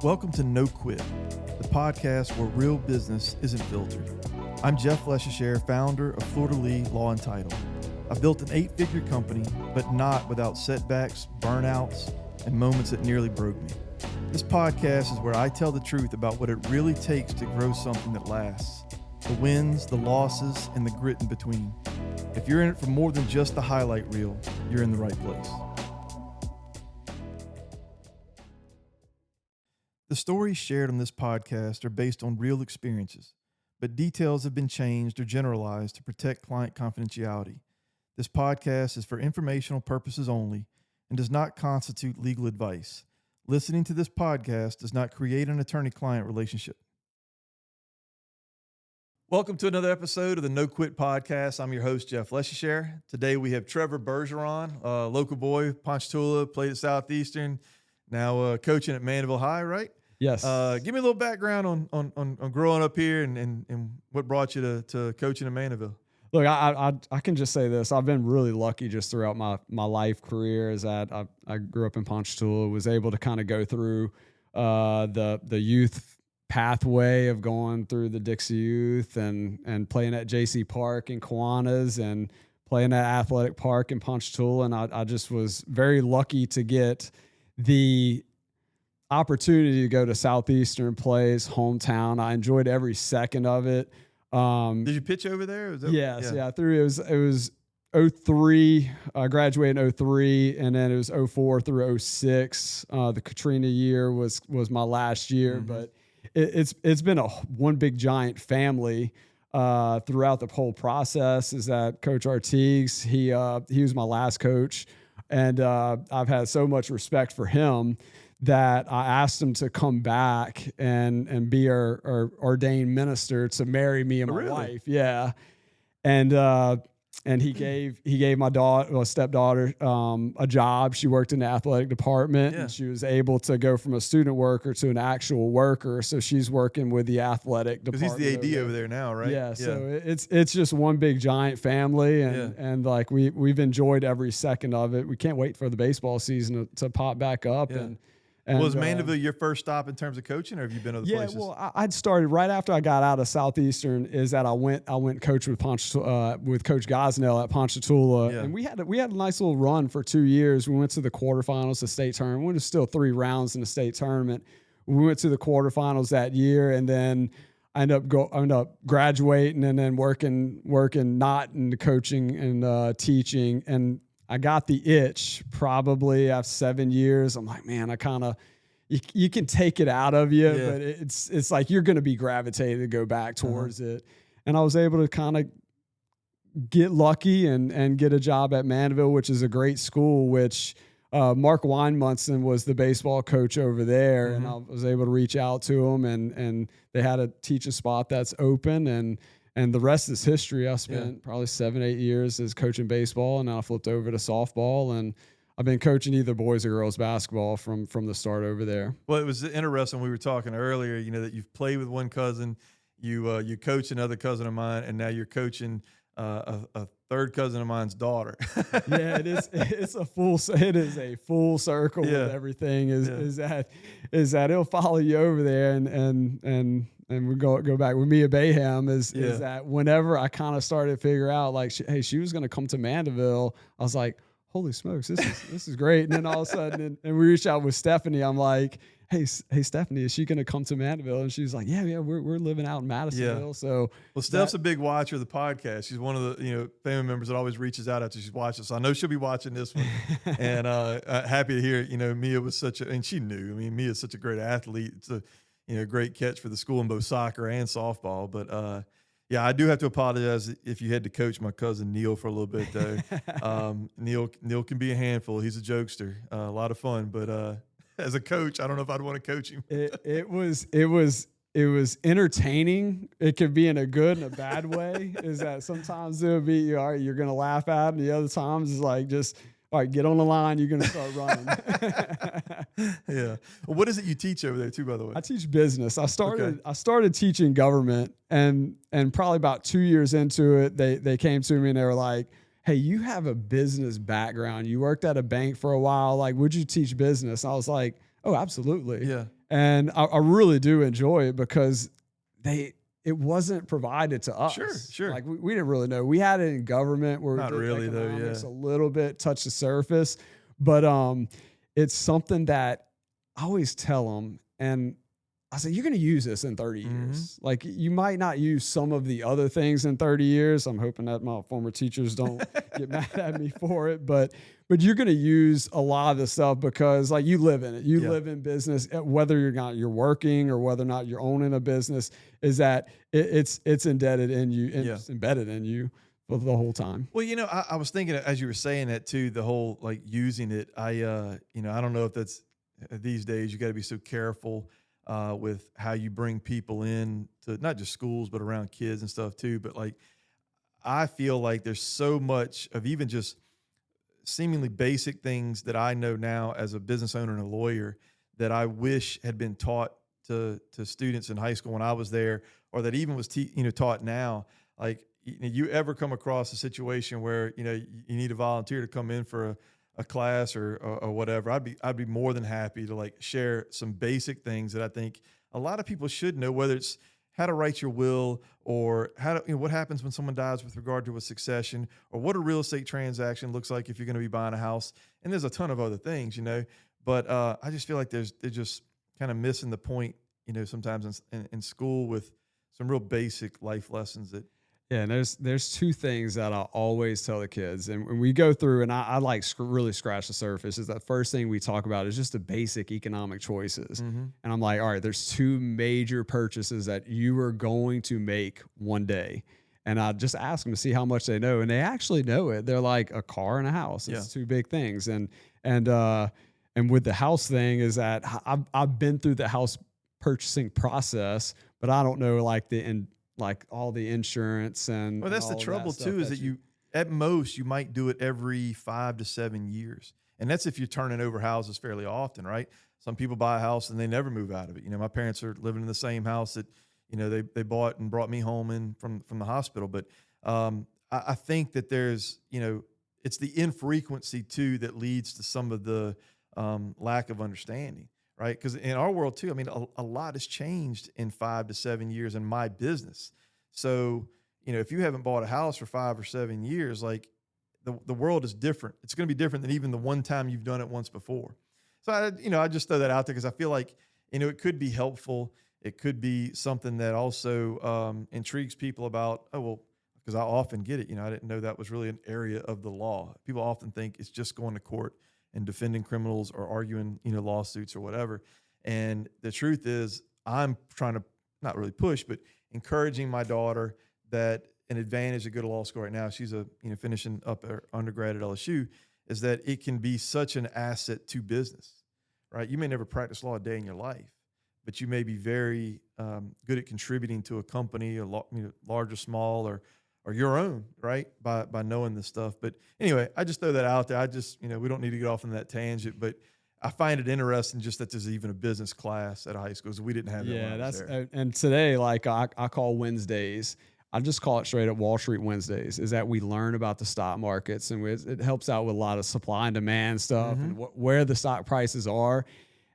Welcome to No Quit, the podcast where real business isn't filtered. I'm Jeff Lesher, founder of Florida Lee Law and Title. I built an 8-figure company, but not without setbacks, burnouts, and moments that nearly broke me. This podcast is where I tell the truth about what it really takes to grow something that lasts. The wins, the losses, and the grit in between. If you're in it for more than just the highlight reel, you're in the right place. The stories shared on this podcast are based on real experiences, but details have been changed or generalized to protect client confidentiality. This podcast is for informational purposes only and does not constitute legal advice. Listening to this podcast does not create an attorney-client relationship. Welcome to another episode of the No Quit Podcast. I'm your host, Jeff Lesher. Today we have Trevor Bergeron, a local boy, Ponchatoula, played at Southeastern, now coaching at Mandeville High, right? Yes. Give me a little background on growing up here and what brought you to coaching in Mandeville. Look, I can just say this. I've been really lucky just throughout my life career is that I grew up in Ponchatoula, was able to kind of go through the youth pathway of going through the Dixie Youth and playing at JC Park in Kiwanis and playing at Athletic Park in Ponchatoula. And I just was very lucky to get the opportunity to go to Southeastern, plays hometown. I enjoyed every second of it. Did you pitch over there? Yes. Yeah. It was 03. I graduated in 03, and then it was 04 through 06. The Katrina year was my last year, but it's been one big giant family throughout the whole process. Is that Coach Artigues? He was my last coach, and I've had so much respect for him that I asked him to come back and be our ordained minister to marry me and my wife. Yeah. And he gave my stepdaughter a job. She worked in the athletic department, and she was able to go from a student worker to an actual worker. So she's working with the athletic department. Because he's the AD over there now, right? Yeah. So it's just one big giant family, and like we've enjoyed every second of it. We can't wait for the baseball season to pop back up. Yeah. And was Mandeville your first stop in terms of coaching, or have you been other places? Yeah, well, I'd started right after I got out of Southeastern. Is that I went coach with with Coach Gosnell at Ponchatoula, and we had a nice little run for 2 years. We went to the quarterfinals, the state tournament. We went to still 3 rounds in the state tournament. We went to the quarterfinals that year, and then I ended up graduating and then working not in the coaching and teaching. And I got the itch probably after 7 years. I'm like, man, you can take it out of you, but it's like you're going to be gravitated to go back towards it. And I was able to kind of get lucky and get a job at Mandeville, which is a great school, which Mark Weinmunson was the baseball coach over there. And I was able to reach out to him, and they had a teaching spot that's open, and the rest is history. I spent probably 7-8 years as coaching baseball, and now I flipped over to softball, and I've been coaching either boys or girls basketball from the start over there. Well, it was interesting. We were talking earlier, that you've played with one cousin, you coach another cousin of mine, and now you're coaching a third cousin of mine's daughter. Yeah, it is. It is a full circle with everything. Is that it'll follow you over there, and we go back with Mia Bayham is that whenever I kind of started to figure out like, she was going to come to Mandeville, I was like, holy smokes, this is great. And then all of a sudden, and we reached out with Stephanie. I'm like, hey Stephanie, is she going to come to Mandeville? And she's like, yeah, we're living out in Madisonville. Yeah. So Steph's a big watcher of the podcast. She's one of the family members that always reaches out after she's watched it. So I know she'll be watching this one. And happy to hear Mia was and she knew. I mean, Mia's such a great athlete. It's a great catch for the school in both soccer and softball. But I do have to apologize if you had to coach my cousin Neil for a little bit though. Neil can be a handful. He's a jokester, a lot of fun. But as a coach, I don't know if I'd want to coach him. It was entertaining. It could be in a good and a bad way. Is that sometimes it'll be you're going to laugh at, and the other times is like just. All right, get on the line. You're going to start running. Yeah. Well, what is it you teach over there too, by the way? I teach business. I started teaching government, and probably about 2 years into it, they came to me and they were like, hey, you have a business background. You worked at a bank for a while. Like, would you teach business? I was like, oh, absolutely. Yeah. And I really do enjoy it because it wasn't provided to us. Sure. Like we didn't really know. We had it in government where Not really though, yeah. a little bit touched the surface, but it's something that I always tell them, and I said, you're going to use this in 30 years. Like you might not use some of the other things in 30 years. I'm hoping that my former teachers don't get mad at me for it, but you're going to use a lot of the stuff because like you live in it. You live in business, whether you're working or whether or not you're owning a business, is that it's indebted in you and it's embedded in you for the whole time. Well, I was thinking as you were saying that too, the whole like using it, I don't know if that's these days, you got to be so careful with how you bring people in to not just schools, but around kids and stuff too. But like, I feel like there's so much of even just seemingly basic things that I know now as a business owner and a lawyer that I wish had been taught to students in high school when I was there, or that even was taught now. Like, you ever come across a situation where you need a volunteer to come in for a class or whatever, I'd be more than happy to like share some basic things that I think a lot of people should know, whether it's how to write your will or how to, what happens when someone dies with regard to a succession, or what a real estate transaction looks like if you're going to be buying a house. And there's a ton of other things, but I just feel like they're just kind of missing the point, sometimes in school with some real basic life lessons that. Yeah, and there's two things that I always tell the kids, and when we go through, and I like really scratch the surface, is that first thing we talk about is just the basic economic choices. And I'm like, all right, there's two major purchases that you are going to make one day. And I just ask them to see how much they know, and they actually know it. They're like a car and a house. It's two big things. And with the house thing is that I've been through the house purchasing process, but I don't know like all the insurance and. Well, that's the trouble too, is that you at most you might do it every 5 to 7 years, and that's if you're turning over houses fairly often, right? Some people buy a house and they never move out of it. My parents are living in the same house that they bought and brought me home in from the hospital. But I think that there's it's the infrequency too that leads to some of the lack of understanding. Right. Because in our world too, I mean, a lot has changed in 5 to 7 years in my business. So, if you haven't bought a house for 5 or 7 years, like the world is different. It's going to be different than even the one time you've done it once before. So I just throw that out there because I feel like, it could be helpful. It could be something that also intrigues people about, because I often get it. I didn't know that was really an area of the law. People often think it's just going to court and defending criminals or arguing, lawsuits or whatever. And the truth is, I'm trying to not really push, but encouraging my daughter that an advantage to go to law school right now, she's finishing up her undergrad at LSU, is that it can be such an asset to business, right? You may never practice law a day in your life, but you may be very good at contributing to a company, large or small, or your own, right? By knowing this stuff. But anyway, I just throw that out there. I just, we don't need to get off on that tangent, but I find it interesting just that there's even a business class at a high school, because we didn't have that. Yeah, that's there. And today, like I call Wednesdays, I just call it straight up Wall Street Wednesdays, is that we learn about the stock markets, and it helps out with a lot of supply and demand stuff and where the stock prices are.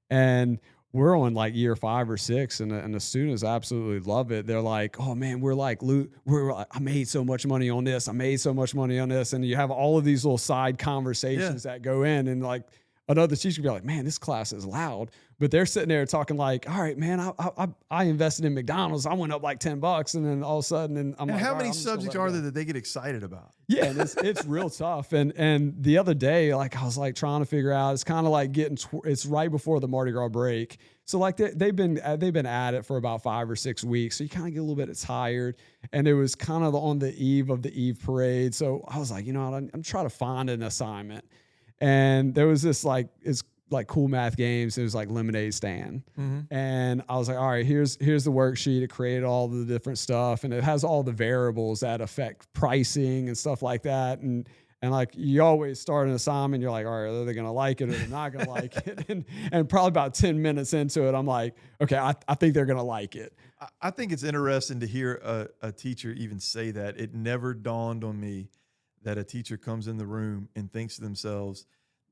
And we're on like year 5 or 6, and the students absolutely love it. They're like, oh man, I made so much money on this. I made so much money on this. And you have all of these little side conversations that go in, and like another teacher could be like, man, this class is loud. But they're sitting there talking like, all right, man, I invested in McDonald's. I went up like $10, and then all of a sudden, and like, how many subjects are there that they get excited about? Yeah, and it's real tough. And the other day, like I was like trying to figure out, it's kind of like it's right before the Mardi Gras break. So like they've been at it for about 5 or 6 weeks. So you kind of get a little bit tired, and it was kind of on the eve of the Eve parade. So I was like, I'm trying to find an assignment. And there was this it's like cool math games. It was like lemonade stand. And I was like, all right, here's the worksheet. It created all the different stuff, and it has all the variables that affect pricing and stuff like that. And like you always start an assignment, you're like, all right, are they going to like it or they're not going to like it? And probably about 10 minutes into it, I'm like, okay, I think they're going to like it. I think it's interesting to hear a teacher even say that. It never dawned on me that a teacher comes in the room and thinks to themselves,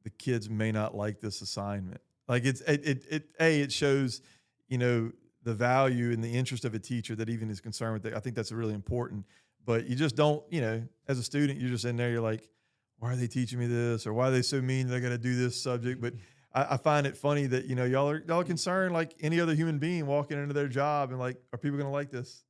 the kids may not like this assignment. Like it shows, the value and the interest of a teacher that even is concerned with that. I think that's really important. But you just don't, as a student, you're just in there, you're like, why are they teaching me this? Or why are they so mean that I got to do this subject? But I find it funny that, y'all are concerned like any other human being walking into their job and like, are people going to like this?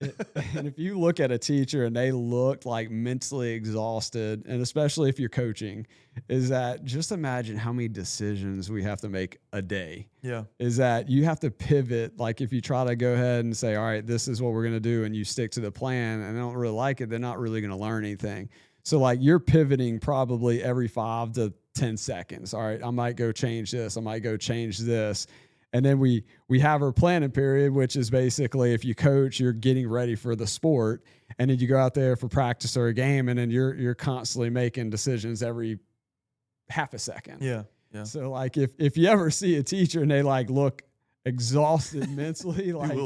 And if you look at a teacher and they look like mentally exhausted, and especially if you're coaching, is that just imagine how many decisions we have to make a day. Yeah. Is that you have to pivot. Like if you try to go ahead and say, all right, this is what we're going to do, and you stick to the plan and they don't really like it, they're not really going to learn anything. So like you're pivoting probably every 5 to 10 seconds. All right, I might go change this. I might go change this. And then we have our planning period, which is basically if you coach, you're getting ready for the sport. And then you go out there for practice or a game, and then you're constantly making decisions every half a second. Yeah. Yeah. So like if you ever see a teacher and they like look exhausted mentally, like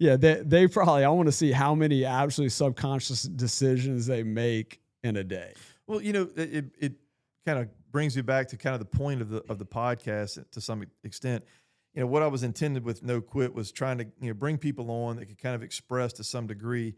they probably, I want to see how many absolutely subconscious decisions they make in a day. Well, it kind of brings me back to kind of the point of the podcast to some extent. What I was intended with No Quit was trying to bring people on that could kind of express to some degree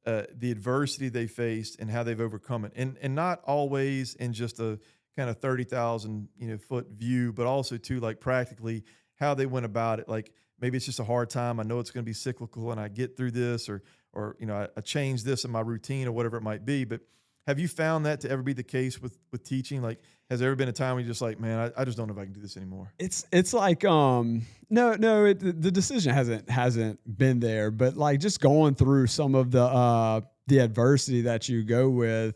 the adversity they faced and how they've overcome it, and not always in just a kind of 30,000 foot view, but also too like practically how they went about it. Like maybe it's just a hard time. I know it's going to be cyclical, and I get through this, or I change this in my routine or whatever it might be, but. Have you found that to ever be the case with teaching? Like, has there ever been a time when you're just like, man, I just don't know if I can do this anymore? It's like, the decision hasn't been there, but like just going through some of the adversity that you go with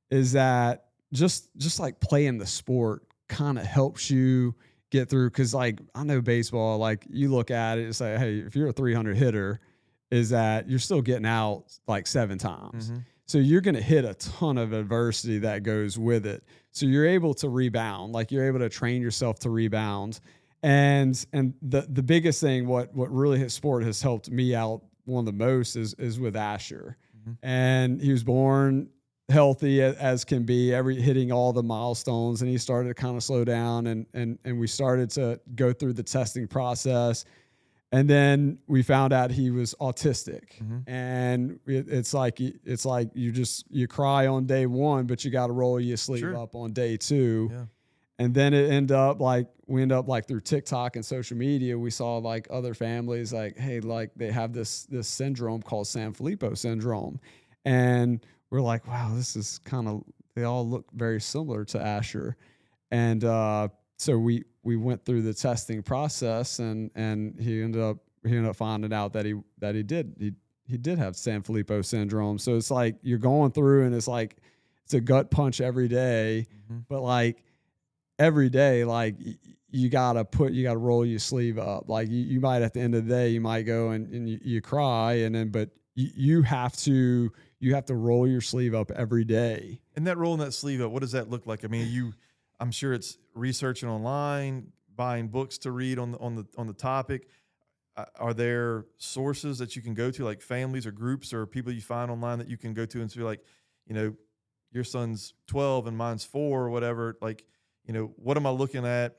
is that just like playing the sport kind of helps you get through. Cause like, I know baseball, like you look at it and say, hey, if you're a 300 hitter, is that you're still getting out like 7 times. Mm-hmm. So you're going to hit a ton of adversity that goes with it. So you're able to rebound, like you're able to train yourself to rebound. And the biggest thing, what really his sport has helped me out one of the most is with Asher. Mm-hmm. And he was born healthy as can be, hitting all the milestones, and he started to kind of slow down, and we started to go through the testing process. And then we found out he was autistic. Mm-hmm. And it's like you cry on day 1, but you got to roll your sleeve up on day 2. Yeah. And then we end up through TikTok and social media, we saw like other families like, hey, like they have this syndrome called Sanfilippo syndrome. And we're like, wow, this is they all look very similar to Asher. And so we went through the testing process, and he ended up finding out that he did have Sanfilippo syndrome. So it's like you're going through, and it's like it's a gut punch every day. Mm-hmm. But like every day, like you gotta roll your sleeve up. Like you might at the end of the day you might go and you cry, but you have to roll your sleeve up every day. And that rolling that sleeve up, what does that look like? I mean, I'm sure it's researching online, buying books to read on the topic. Are there sources that you can go to, like families or groups or people you find online that you can go to and say, like, your son's 12 and mine's 4 or whatever? Like, what am I looking at?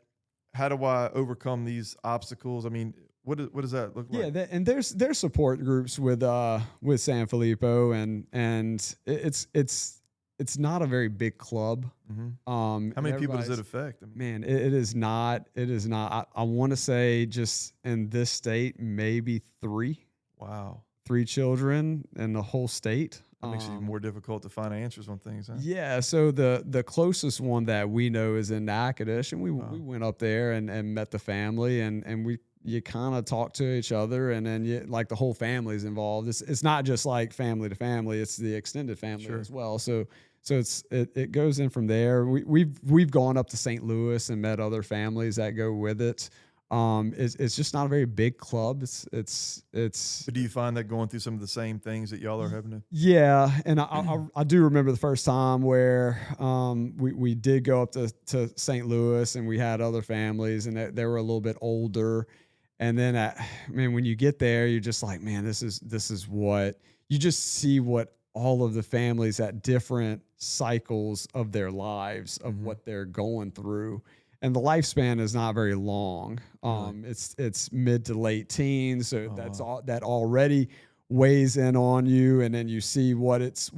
How do I overcome these obstacles? I mean, what does that look like? Yeah, and there's support groups with Sanfilippo, and it's not a very big club. Mm-hmm. How many people does it affect? Man, it is not. It is not. I want to say just in this state, maybe 3. Wow. 3 children in the whole state. That makes it even more difficult to find answers on things, huh? Yeah. So the closest one that we know is in Natchitoches, and we went up there and met the family, and you kind of talk to each other, and then like the whole family's involved. It's not just like family to family; it's the extended family as well. So it goes in from there. We've gone up to St. Louis and met other families that go with it. It's just not a very big club. It's. But do you find that going through some of the same things that y'all are having to? Yeah, and I do remember the first time where we did go up to St. Louis, and we had other families, and they were a little bit older. And then, when you get there, you're just like, man, this is what you just see what all of the families at different cycles of their lives of what they're going through. and the lifespan is not very long. It's mid to late teens, so that already weighs in on you, and then you see what it's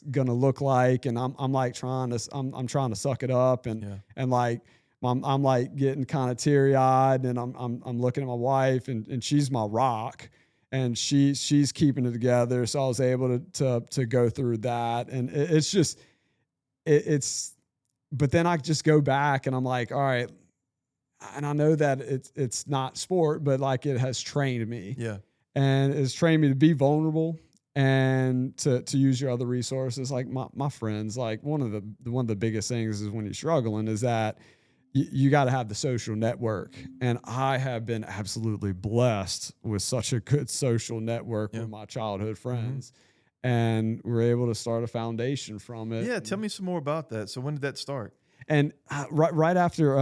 gonna look like, and I'm like trying to suck it up, and like I'm like getting kind of teary eyed, and I'm looking at my wife, and she's my rock, and she's keeping it together, so I was able to go through that, and it's but then I just go back and I'm like, all right, and I know that it's not sport, but like it has trained me. Yeah. And it's trained me to be vulnerable and to use your other resources. Like my friends, like one of the biggest things is when you're struggling is that you got to have the social network. And I have been absolutely blessed with such a good social network with my childhood friends. And we're able to start a foundation from it. Yeah. Tell me some more about that. So when did that start? And right after,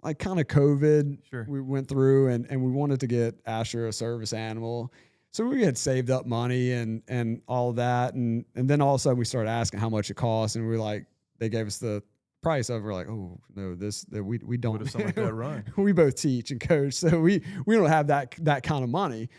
like kind of COVID, we went through and we wanted to get Asher a service animal. So we had saved up money and all of that. And then all of a sudden we started asking how much it cost. And we were like, they gave us the price of, we're like, oh no, we don't. What if something like that run? We both teach and coach. So we don't have that kind of money.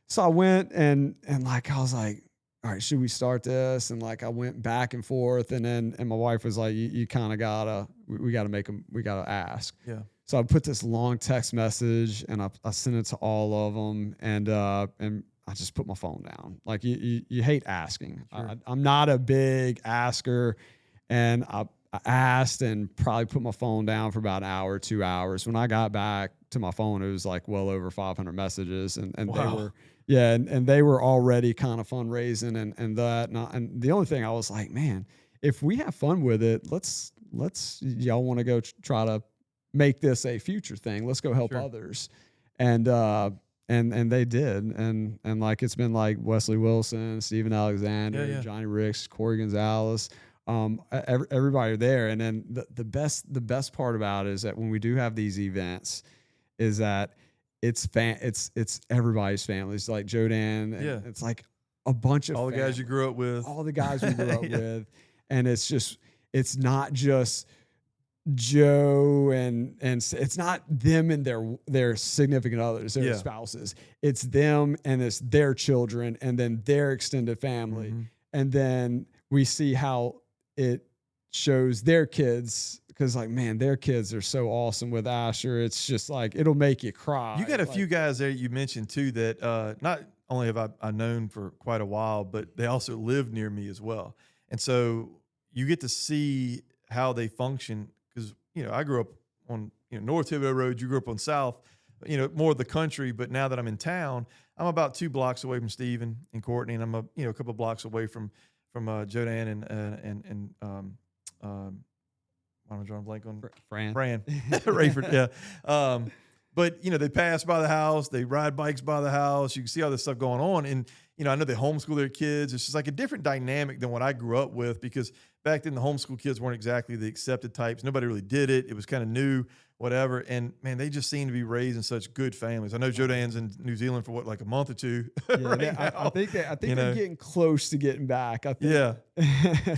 So I went and like, I was like, all right, should we start this? And like, I went back and forth, and my wife was like, you kind of we gotta ask. Yeah. So I put this long text message, and I sent it to all of them, and I just put my phone down. Like you hate asking. Sure. I'm not a big asker, and I asked and probably put my phone down for about an hour, 2 hours. When I got back to my phone, it was like well over 500 messages, and wow. they were. Yeah, and they were already kind of fundraising and that. And the only thing I was like, man, if we have fun with it, let's y'all want to go try to make this a future thing. Let's go help others. And they did. And like it's been like Wesley Wilson, Stephen Alexander, Johnny Ricks, Corey Gonzalez, everybody there. And then the best part about it is that when we do have these events is that it's everybody's families, like Jodan. It's like a bunch of all the guys you grew up with, all the guys we grew up with, and it's not just Joe and it's not them and their significant others, their spouses. It's them and it's their children and then their extended family, and then we see how it shows their kids. Because like, man, their kids are so awesome with Asher. It's just like, it'll make you cry. You got a few guys there you mentioned too that not only have I known for quite a while, but they also live near me as well. And so you get to see how they function. Because, I grew up on North Thibodeau Road. You grew up on South, more of the country. But now that I'm in town, I'm about 2 blocks away from Stephen and Courtney. And I'm a couple of blocks away from Jodan and I'm drawing a blank on Fran. Rayford, yeah. But they pass by the house, they ride bikes by the house. You can see all this stuff going on, and I know they homeschool their kids. It's just like a different dynamic than what I grew up with, because back then the homeschool kids weren't exactly the accepted types. Nobody really did it. It was kind of new, whatever. And man, they just seem to be raised in such good families. I know Jodan's in New Zealand for like a month or two. Yeah, I think they're getting close to getting back. I think. Yeah,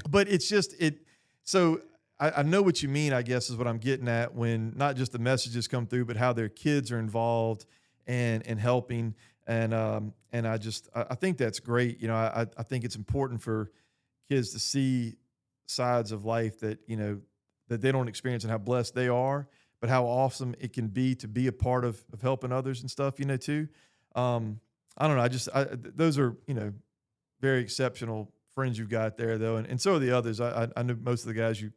but it's just it. So. I know what you mean, I guess, is what I'm getting at, when not just the messages come through, but how their kids are involved and helping. And I think that's great. I think it's important for kids to see sides of life that, that they don't experience, and how blessed they are, but how awesome it can be to be a part of helping others and stuff, too. I don't know. Those are, very exceptional friends you've got there, though. And so are the others. I know most of the guys you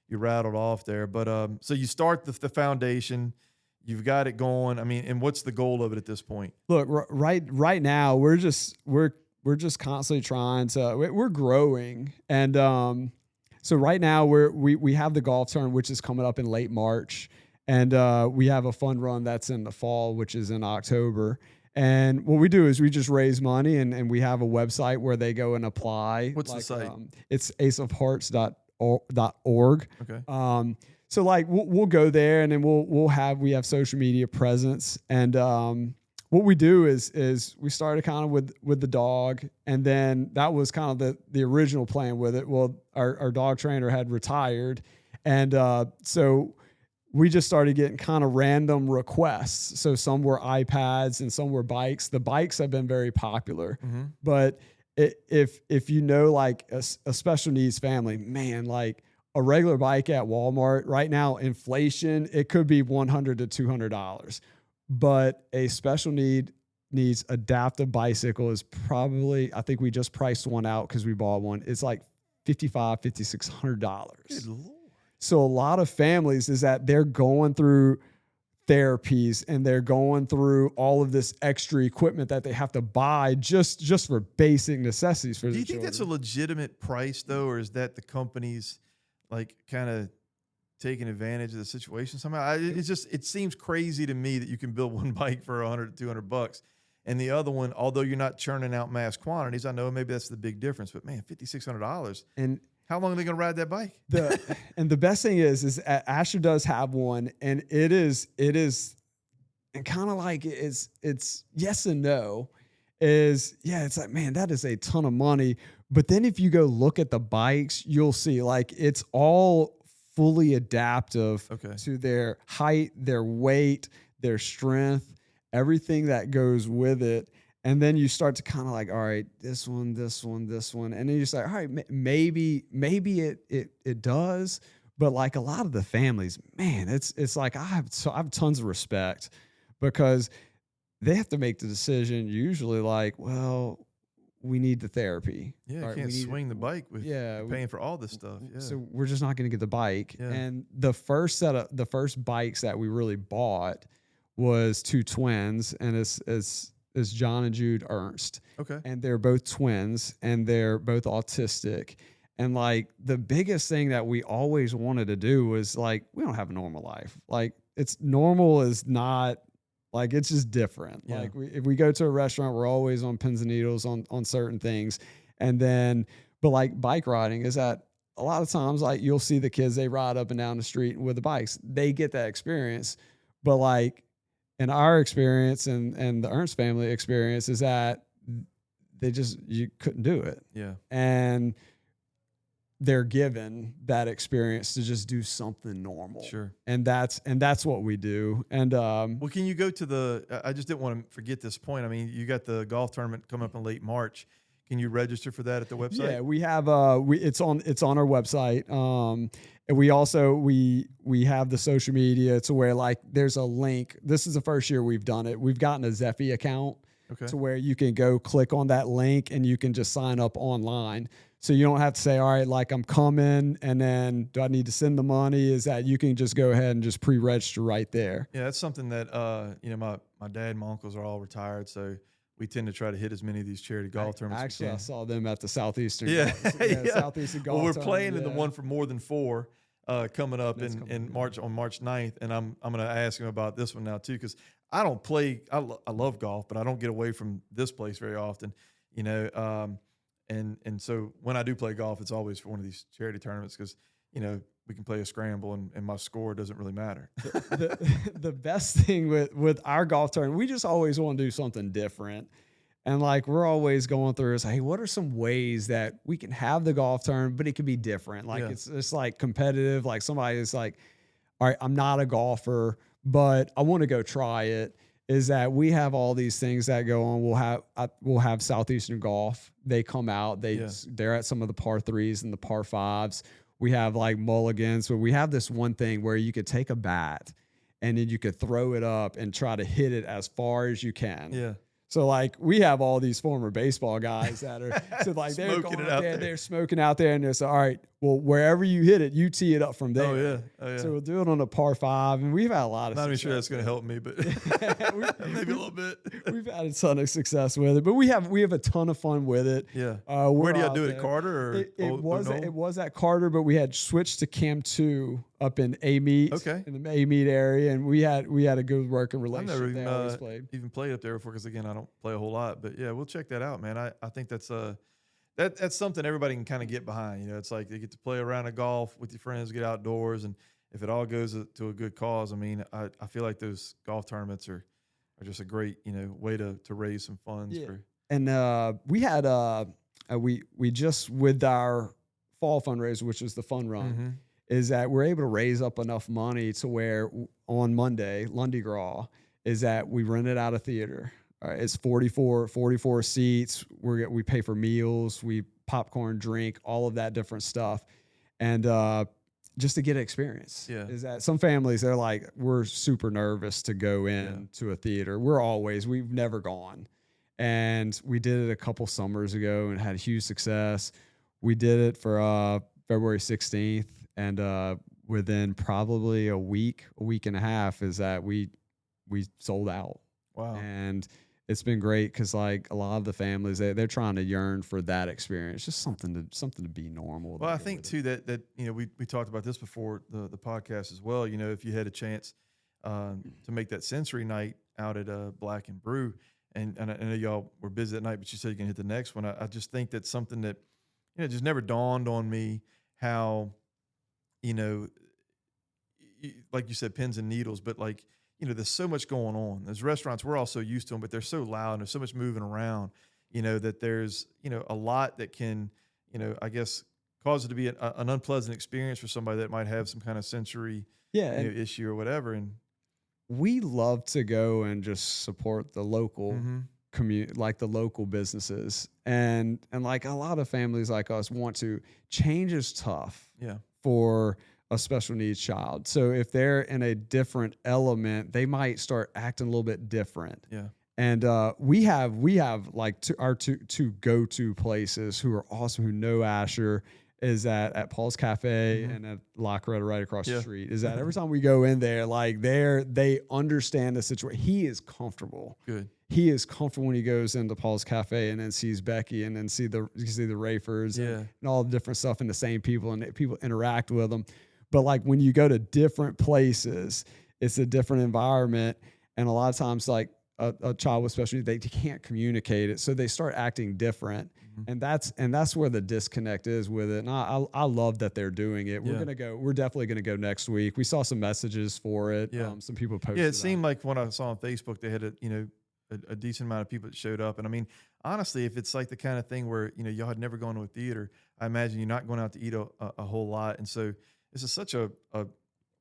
rattled off there, but so you start the foundation, you've got it going. I mean, and what's the goal of it at this point? Look, right now we're just constantly trying to, we're growing, and so right now we have the golf tournament, which is coming up in late March, and we have a fun run that's in the fall, which is in October. And what we do is we just raise money, and we have a website where they go and apply. What's the site? It's aceofhearts.org. Okay. So like we'll go there, and then we have social media presence, and what we do is we started kind of with the dog, and then that was kind of the original plan with it. Well, our dog trainer had retired, and so we just started getting kind of random requests. So some were iPads and some were bikes. The bikes have been very popular, but if you know, like a special needs family, man, like a regular bike at Walmart right now, inflation, it could be $100 to $200, but a special needs adaptive bicycle is probably, I think we just priced one out because we bought one. It's like $5,500, $5,600. Good Lord. So a lot of families is that they're going through therapies and they're going through all of this extra equipment that they have to buy just for basic necessities for their children. Do you think that's a legitimate price though, or is that the company's like kind of taking advantage of the situation somehow? It seems crazy to me that you can build one bike for $100 to $200, and the other one, although you're not churning out mass quantities, I know maybe that's the big difference, but man, $5,600. And how long are they going to ride that bike? And the best thing is Asher does have one, and it is, and kind of like it's yes and no. It's like, man, that is a ton of money. But then if you go look at the bikes, you'll see like it's all fully adaptive to their height, their weight, their strength, everything that goes with it. And then you start to kind of like, all right, this one. And then you say, all right, maybe it does. But like a lot of the families, man, it's like I have tons of respect because they have to make the decision usually like, well, we need the therapy. Yeah, you can't swing the bike with paying for all this stuff. Yeah. So we're just not going to get the bike. Yeah. And the first bikes that we really bought was two twins, and it's John and Jude Ernst. Okay. And they're both twins and they're both autistic. And like the biggest thing that we always wanted to do was like, we don't have a normal life. Like it's normal is not like, it's just different. Yeah. Like if we go to a restaurant, we're always on pins and needles on certain things. And then, but like bike riding is that a lot of times, like you'll see the kids, they ride up and down the street with the bikes. They get that experience. But like, in our experience and the Ernst family experience is that you couldn't do it. Yeah. And they're given that experience to just do something normal. Sure. And that's what we do. And well, can you go to I just didn't want to forget this point. I mean, you got the golf tournament coming up in late March. Can you register for that at the website? Yeah, we have it's on our website. And we also we have the social media to where like there's a link. This is the first year we've done it. We've gotten a Zephy account to where you can go click on that link and you can just sign up online. So you don't have to say, all right, like I'm coming and then do I need to send the money? Is that you can just go ahead and just pre-register right there. Yeah, that's something that my dad and my uncles are all retired, so we tend to try to hit as many of these charity golf tournaments. Actually, I saw them at the Southeastern. Yeah. Southeastern golf. Well, we're playing in the one for more than four coming up in March on March 9th, and I'm going to ask him about this one now too because I don't play. I love golf, but I don't get away from this place very often. And so when I do play golf, it's always for one of these charity tournaments because we can play a scramble and my score doesn't really matter. The best thing with our golf tournament, we just always want to do something different. And like, we're always going through is, hey, what are some ways that we can have the golf tournament, but it can be different? Like it's like competitive. Like somebody is like, all right, I'm not a golfer, but I want to go try it. Is that we have all these things that go on. We'll have Southeastern Golf. They come out. They're at some of the par 3s and the par 5s. We have like mulligans, but we have this one thing where you could take a bat and then you could throw it up and try to hit it as far as you can. Yeah. So like we have all these former baseball guys that are so like they're going out there, they're smoking out there, and they're saying, all right, well, wherever you hit it, you tee it up from there. Oh yeah. So we'll do it on a par 5, and we've had a lot of. Not even sure that's going to help me, but maybe a little bit. We've had a ton of success with it, but we have a ton of fun with it. Yeah. Where do y'all do it, Carter? Or it was at Carter, but we had switched to Cam 2 up in A-Meet. Okay. In the A-Meet area, and we had a good working relationship. I've never even played up there before because again I don't play a whole lot, but yeah, we'll check that out, man. I think that's that's something everybody can kind of get behind. It's like they get to play around a golf with your friends, get outdoors, and if it all goes to a good cause, I mean, I feel like those golf tournaments are just a great way to raise some funds. Yeah. And we had we just with our fall fundraiser, which was the fun run. Mm-hmm. is that we're able to raise up enough money to where on Monday, Lundy Gras, is that we rented out a theater. It's 44 seats. We pay for meals, we popcorn, drink, all of that different stuff. And just to get experience. Yeah. Is that some families, they're like, we're super nervous to go in to a theater. We've never gone. And we did it a couple summers ago and had huge success. We did it for February 16th. And within probably a week and a half is that we sold out. Wow. And it's been great because like a lot of the families, they're trying to yearn for that experience, just something to be normal. Well, I think too that we talked about this before the podcast as well. If you had a chance to make that sensory night out at Black and Brew, and I know y'all were busy that night, but you said you can hit the next one. I just think that's something that just never dawned on me how like you said, pins and needles, but like. There's so much going on. There's restaurants, we're all so used to them, but they're so loud and there's so much moving around, that there's, a lot that can, I guess cause it to be an unpleasant experience for somebody that might have some kind of sensory issue or whatever. And we love to go and just support the local community, like the local businesses. And like a lot of families like us want to. Change is tough for a special needs child. So if they're in a different element, they might start acting a little bit different. Yeah. And we have like our two go-to places who are awesome, who know Asher, is at Paul's Cafe and at La Coretta right across the street. Is that every time we go in there, like they understand the situation. He is comfortable. Good. He is comfortable when he goes into Paul's Cafe and then sees Becky and then you see the Rayfords and all the different stuff and the same people, and people interact with them. But like when you go to different places, it's a different environment. And a lot of times like a child with special needs, they can't communicate it. So they start acting different. And that's where the disconnect is with it. And I love that they're doing it. We're definitely going to go next week. We saw some messages for it. Some people posted. Yeah, it seemed like when I saw on Facebook, they had a decent amount of people that showed up. And I mean, honestly, if it's like the kind of thing where, y'all had never gone to a theater, I imagine you're not going out to eat a whole lot. And so this is such a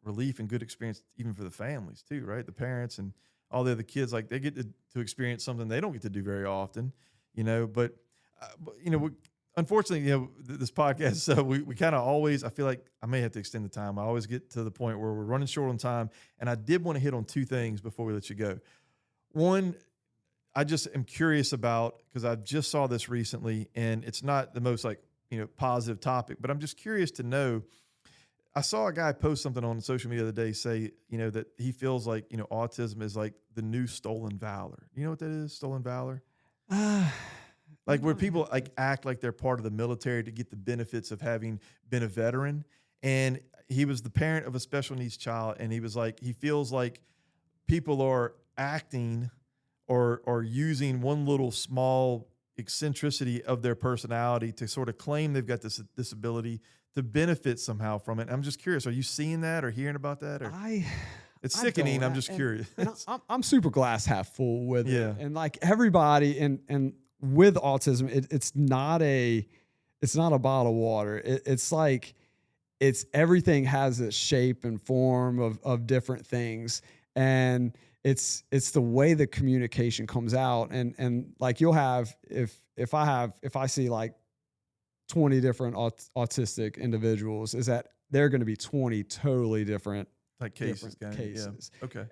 relief and good experience even for the families too, right? The parents and all the other kids, like they get to experience something they don't get to do very often, but unfortunately, this podcast, we kind of always, I feel like I may have to extend the time. I always get to the point where we're running short on time. And I did want to hit on two things before we let you go. One, I just am curious about, because I just saw this recently and it's not the most positive topic, but I'm just curious to know. I saw a guy post something on social media the other day say, that he feels like, autism is like the new stolen valor. You know what that is? Stolen valor? Like where people like act like they're part of the military to get the benefits of having been a veteran. And he was the parent of a special needs child. And he was like, he feels like people are acting or using one little small eccentricity of their personality to sort of claim they've got this disability to benefit somehow from it. I'm just curious. Are you seeing that or hearing about that? Or it's sickening. I'm just curious. And I'm super glass half full with it. And like everybody and with autism, it's not a bottle of water. It's like everything has a shape and form of different things. And it's the way the communication comes out. And like you'll have, if I see like 20 different autistic individuals, is that they're going to be 20 totally different cases. Yeah. Okay.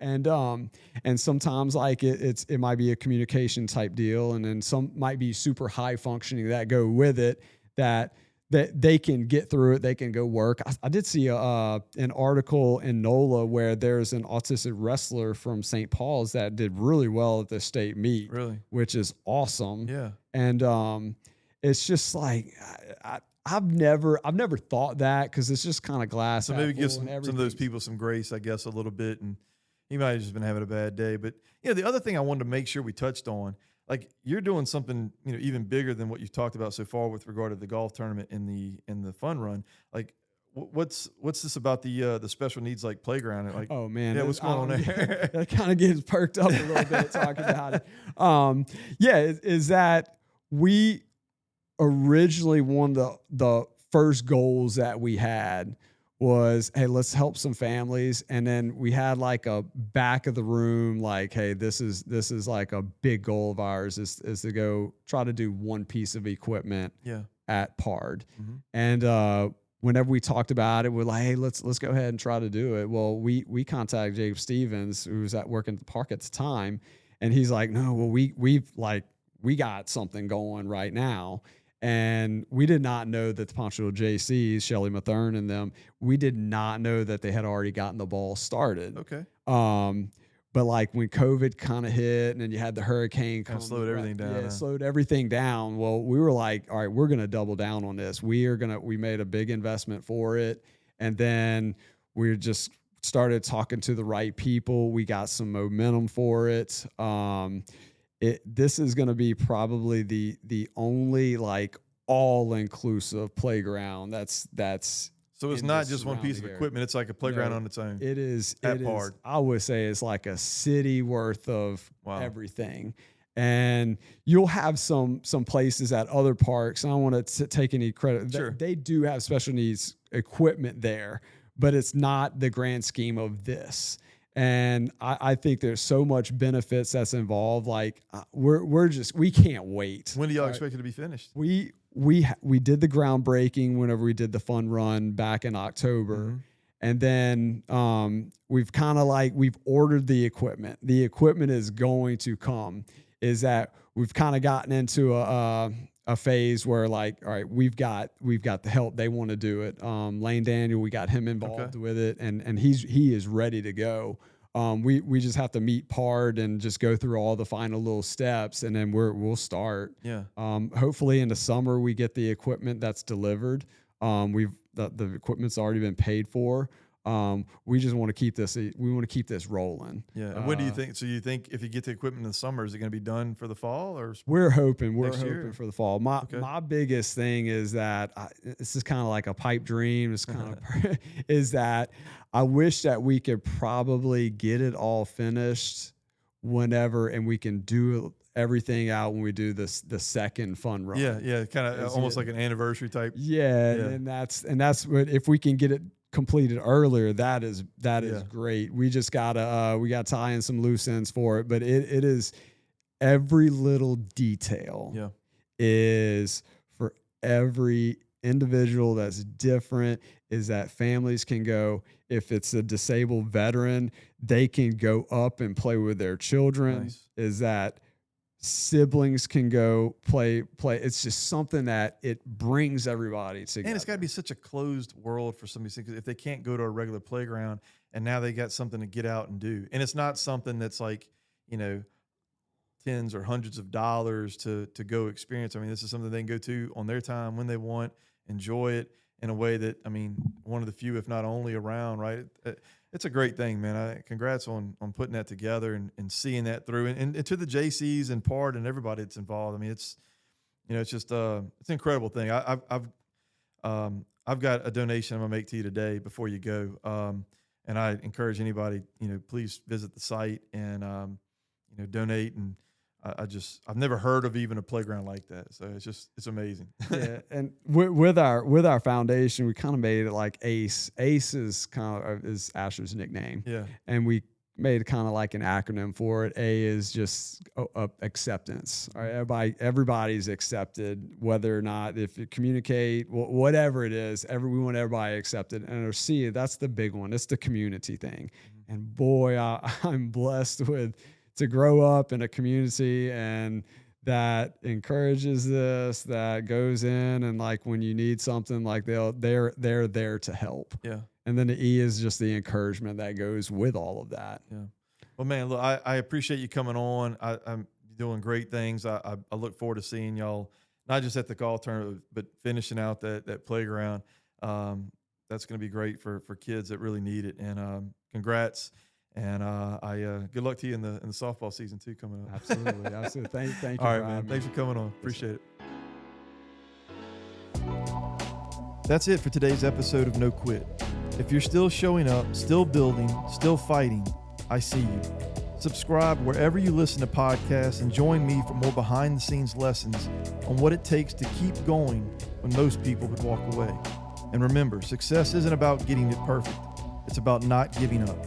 And sometimes like it might be a communication type deal. And then some might be super high functioning that go with it that they can get through it. They can go work. I did see an article in NOLA where there's an autistic wrestler from St. Paul's that did really well at the state meet, which is awesome. Yeah. And, it's just like I've never thought that because it's just kind of glass. So maybe give some of those people some grace, I guess, a little bit, and he might have just been having a bad day. But the other thing I wanted to make sure we touched on, like you're doing something even bigger than what you've talked about so far with regard to the golf tournament and the fun run. Like what's this about the special needs like playground? Like, oh man, what's going on there? That kind of gets perked up a little bit talking about it. Is that we originally one of the first goals that we had was, hey, let's help some families. And then we had like a back of the room, like, hey, this is like a big goal of ours is to go try to do one piece of equipment at PARD. Mm-hmm. And whenever we talked about it, we're like, hey, let's go ahead and try to do it. Well, we contacted Jacob Stevens, who was at working at the park at the time, and he's like, no, well, we got something going right now. And we did not know that the Ponchatoula JCs, Shelley Mathern and them, we did not know that they had already gotten the ball started. Okay. But like when COVID kind of hit and then you had the hurricane kind of slowed everything down. Yeah, slowed everything down. Well, we were like, all right, we're going to double down on this. We made a big investment for it. And then we just started talking to the right people. We got some momentum for it. This is going to be probably the only like all-inclusive playground that's so it's not just one piece of equipment. It's like a playground on its own. It is. I would say it's like a city worth of everything. And you'll have some places at other parks. I don't want to take any credit. Sure. They do have special needs equipment there, but it's not the grand scheme of this. And I think there's so much benefits that's involved. Like we can't wait. When do y'all expect it to be finished? We did the groundbreaking whenever we did the fun run back in October. Mm-hmm. And then we've ordered the equipment. The equipment is going to come. Is that we've kind of gotten into a phase where like, all right, we've got the help. They want to do it. Lane Daniel, we got him involved with it, and he is ready to go. We just have to meet PARD and just go through all the final little steps, and then we'll start. Yeah. Hopefully in the summer we get the equipment that's delivered. The equipment's already been paid for. We just want to keep this. We want to keep this rolling. Yeah. And when do you think? So you think if you get the equipment in the summer, is it going to be done for the fall or? We're hoping for the fall. My biggest thing is that this is kind of like a pipe dream. It's kind of is that I wish that we could probably get it all finished whenever, and we can do everything out when we do the second fun run. Yeah. Kind of almost like an anniversary type. Yeah. And that's what, if we can get it completed earlier, that is great. We just gotta tie in some loose ends for it, but it is every little detail is for every individual that's different. Is that families can go, if it's a disabled veteran, they can go up and play with their children. Nice. Is that siblings can go play. It's just something that it brings everybody together. And it's got to be such a closed world for some of these things. If they can't go to a regular playground and now they got something to get out and do, and it's not something that's like, tens or hundreds of dollars to go experience. I mean, this is something they can go to on their time when they want, enjoy it in a way that, one of the few, if not only around, right? It's a great thing, man. Congrats on putting that together and seeing that through, and to the JCs and PARD and everybody that's involved. It's just it's an incredible thing. I've got a donation I'm gonna make to you today before you go, and I encourage anybody, please visit the site and donate. And I've never heard of even a playground like that, so it's amazing. Yeah, and with our foundation, we kind of made it like ACE. ACE is Asher's nickname. Yeah, and we made it kind of like an acronym for it. A is just acceptance. All right, everybody's accepted, whether or not, if you communicate, whatever it is. We want everybody accepted. And C, that's the big one. It's the community thing. Mm-hmm. And boy, I'm blessed to grow up in a community and that encourages this, that goes in, and like when you need something, like they're there to help. Yeah. And then the E is just the encouragement that goes with all of that. Yeah. Well, man, look, I appreciate you coming on. I'm doing great things. I look forward to seeing y'all, not just at the golf tournament, but finishing out that playground. That's going to be great for kids that really need it. And congrats. And good luck to you in the softball season too coming up. Absolutely. Thank you. All right, man. Thanks for coming on. Appreciate it. That's it for today's episode of No Quit. If you're still showing up, still building, still fighting, I see you. Subscribe wherever you listen to podcasts and join me for more behind-the-scenes lessons on what it takes to keep going when most people would walk away. And remember, success isn't about getting it perfect. It's about not giving up.